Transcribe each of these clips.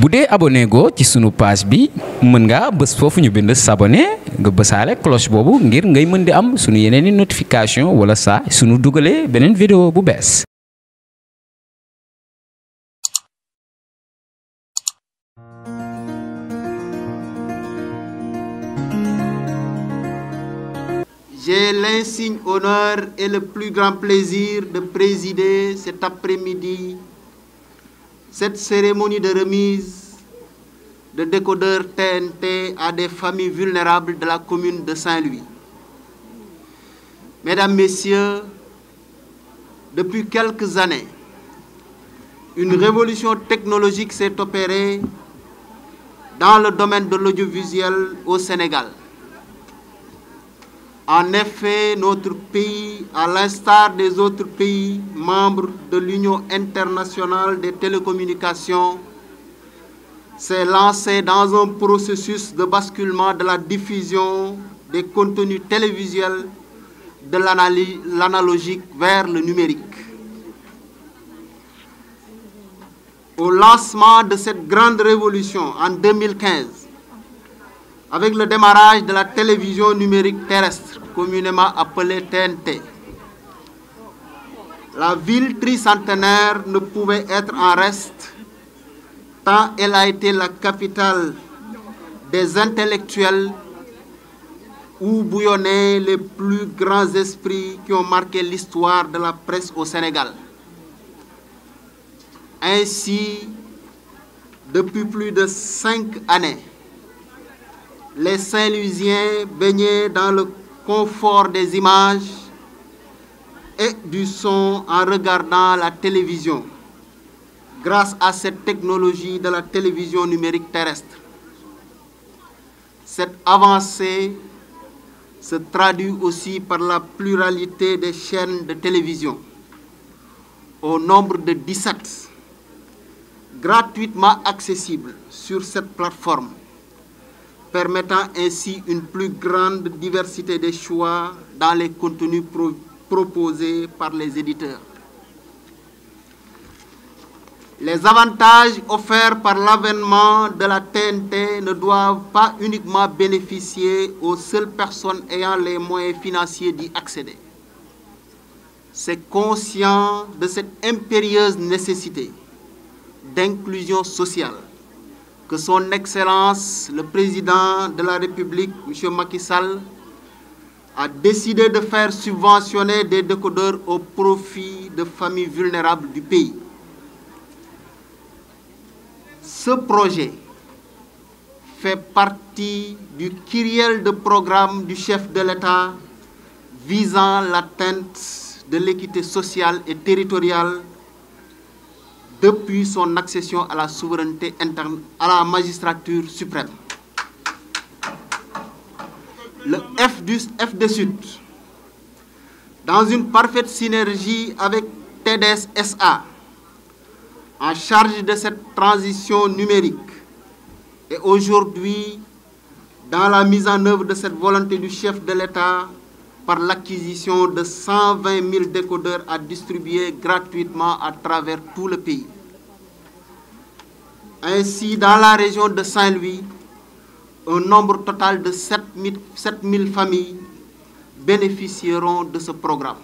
bu dee abonné go ci sunu page bi mën nga bës foofu ñu bind s'abonné nga bësaale cloche boobu ngir ngay mën di am sunu yeneeni notification wala saa sunu dugalee beneen vidéo bu bees. J'ai l'insigne honneur et le plus grand plaisir de présider cet après-midi cette cérémonie de remise de décodeurs TNT à des familles vulnérables de la commune de Saint-Louis. Mesdames, Messieurs, depuis quelques années, une révolution technologique s'est opérée dans le domaine de l'audiovisuel au Sénégal. En effet, notre pays, à l'instar des autres pays membres de l'Union internationale des télécommunications, s'est lancé dans un processus de basculement de la diffusion des contenus télévisuels de l'analogique vers le numérique. Au lancement de cette grande révolution en 2015, avec le démarrage de la télévision numérique terrestre, communément appelée TNT, la ville tricentenaire ne pouvait être en reste tant elle a été la capitale des intellectuels où bouillonnaient les plus grands esprits qui ont marqué l'histoire de la presse au Sénégal. Ainsi, depuis plus de 5 années, les Saint-Louisiens baignaient dans le confort des images et du son en regardant la télévision, grâce à cette technologie de la télévision numérique terrestre. Cette avancée se traduit aussi par la pluralité des chaînes de télévision, au nombre de 17, gratuitement accessibles sur cette plateforme, permettant ainsi une plus grande diversité des choix dans les contenus proposés par les éditeurs. Les avantages offerts par l'avènement de la TNT ne doivent pas uniquement bénéficier aux seules personnes ayant les moyens financiers d'y accéder. C'est conscient de cette impérieuse nécessité d'inclusion sociale que son Excellence, le Président de la République, M. Macky Sall, a décidé de faire subventionner des décodeurs au profit de familles vulnérables du pays. Ce projet fait partie du kyrielle de programme du chef de l'État visant l'atteinte de l'équité sociale et territoriale depuis son accession à la souveraineté interne, à la magistrature suprême. Le FDSUD, dans une parfaite synergie avec TDS SA, en charge de cette transition numérique, et aujourd'hui dans la mise en œuvre de cette volonté du chef de l'État par l'acquisition de 120 000 décodeurs à distribuer gratuitement à travers tout le pays. Ainsi, dans la région de Saint-Louis, un nombre total de 7 000 familles bénéficieront de ce programme.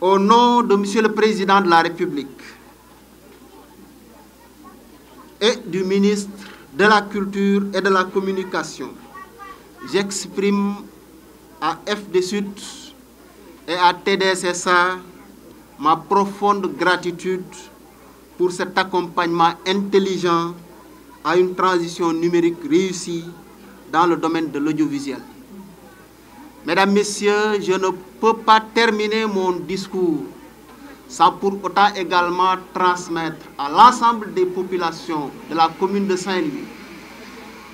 Au nom de Monsieur le Président de la République et du ministre de la Culture et de la Communication, j'exprime à FDSUD et à TDSSA ma profonde gratitude pour cet accompagnement intelligent à une transition numérique réussie dans le domaine de l'audiovisuel. Mesdames, Messieurs, je ne peux pas terminer mon discours sans pour autant également transmettre à l'ensemble des populations de la commune de Saint-Louis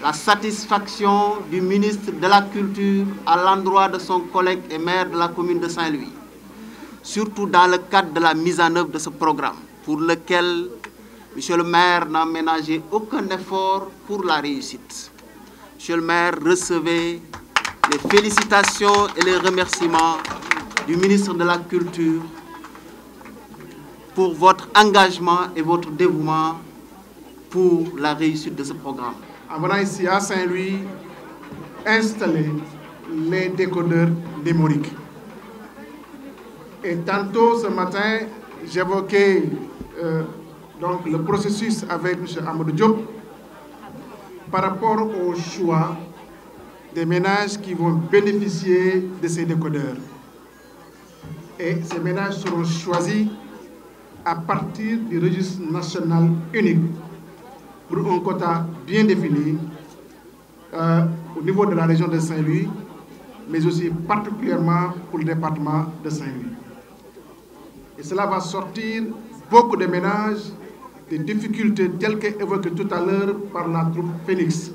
la satisfaction du ministre de la Culture à l'endroit de son collègue et maire de la commune de Saint-Louis, surtout dans le cadre de la mise en œuvre de ce programme, pour lequel Monsieur le maire n'a ménagé aucun effort pour la réussite. Monsieur le maire, recevez les félicitations et les remerciements du ministre de la Culture pour votre engagement et votre dévouement pour la réussite de ce programme. En venant ici à Saint-Louis, installer les décodeurs numériques. Et tantôt ce matin, j'évoquais donc le processus avec M. Amadou Diop par rapport au choix des ménages qui vont bénéficier de ces décodeurs. Et ces ménages seront choisis à partir du registre national unique pour un quota bien défini au niveau de la région de Saint-Louis, mais aussi particulièrement pour le département de Saint-Louis. Et cela va sortir beaucoup de ménages des difficultés telles qu'évoquées tout à l'heure par la troupe Phoenix.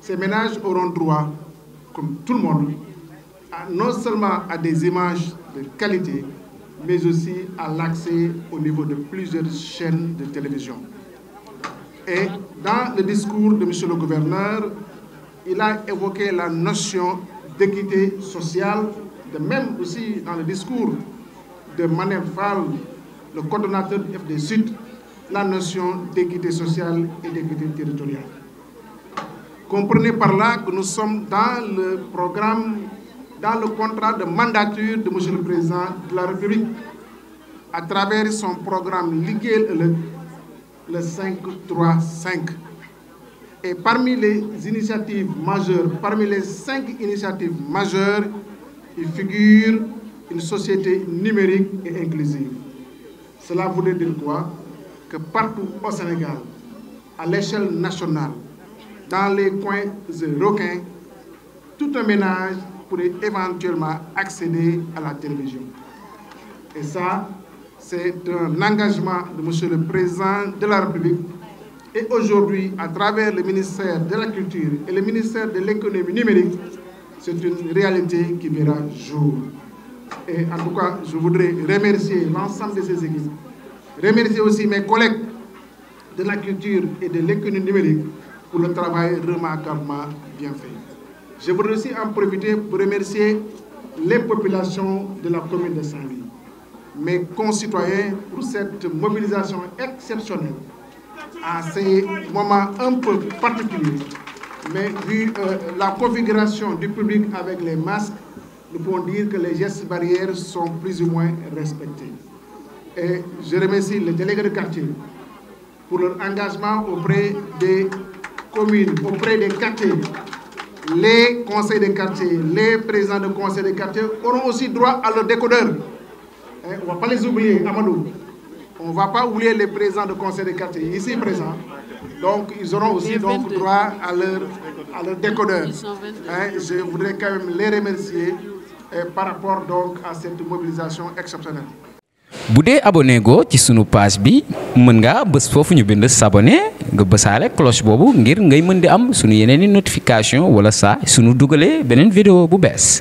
Ces ménages auront droit, comme tout le monde, non seulement à des images de qualité, mais aussi à l'accès au niveau de plusieurs chaînes de télévision. Et dans le discours de M. le gouverneur, il a évoqué la notion d'équité sociale, de même aussi dans le discours de Mané Fall, le coordonnateur du FD Sud, la notion d'équité sociale et d'équité territoriale. Comprenez par là que nous sommes dans le programme, dans le contrat de mandature de M. le Président de la République, à travers son programme Ligue le 5-3-5. Et parmi les initiatives majeures, parmi les 5 initiatives majeures, il figure une société numérique et inclusive. Cela voudrait dire quoi? Que partout au Sénégal, à l'échelle nationale, dans les coins et recoins, tout un ménage pourrait éventuellement accéder à la télévision. Et ça, c'est un engagement de M. le Président de la République. Et aujourd'hui, à travers le ministère de la Culture et le ministère de l'Économie numérique, c'est une réalité qui verra jour. Et en tout cas, je voudrais remercier l'ensemble de ces équipes, remercier aussi mes collègues de la culture et de l'économie numérique pour le travail remarquablement bien fait. Je voudrais aussi en profiter pour remercier les populations de la commune de Saint-Louis, mes concitoyens, pour cette mobilisation exceptionnelle à ces moments un peu particuliers. Mais vu la configuration du public avec les masques, nous pouvons dire que les gestes barrières sont plus ou moins respectés. Et je remercie les délégués de quartier pour leur engagement auprès des communes, auprès des quartiers. Les conseils de quartier, les présidents de conseils de quartier auront aussi droit à leur décodeur. On ne va pas les oublier, Amadou. On ne va pas oublier les présidents de conseil de quartier ici présents. Donc, ils auront aussi donc, droit à leur décodeur. Je voudrais quand même les remercier par rapport donc, à cette mobilisation exceptionnelle. bu dee abonné go ci sunu page bi mën nga bës foofu ñu bind s'abonner nga bësaale cloche boobu ngir ngay mën di am sunu yeneeni notification wala saa sunu dugalee beneen vidéo bu bees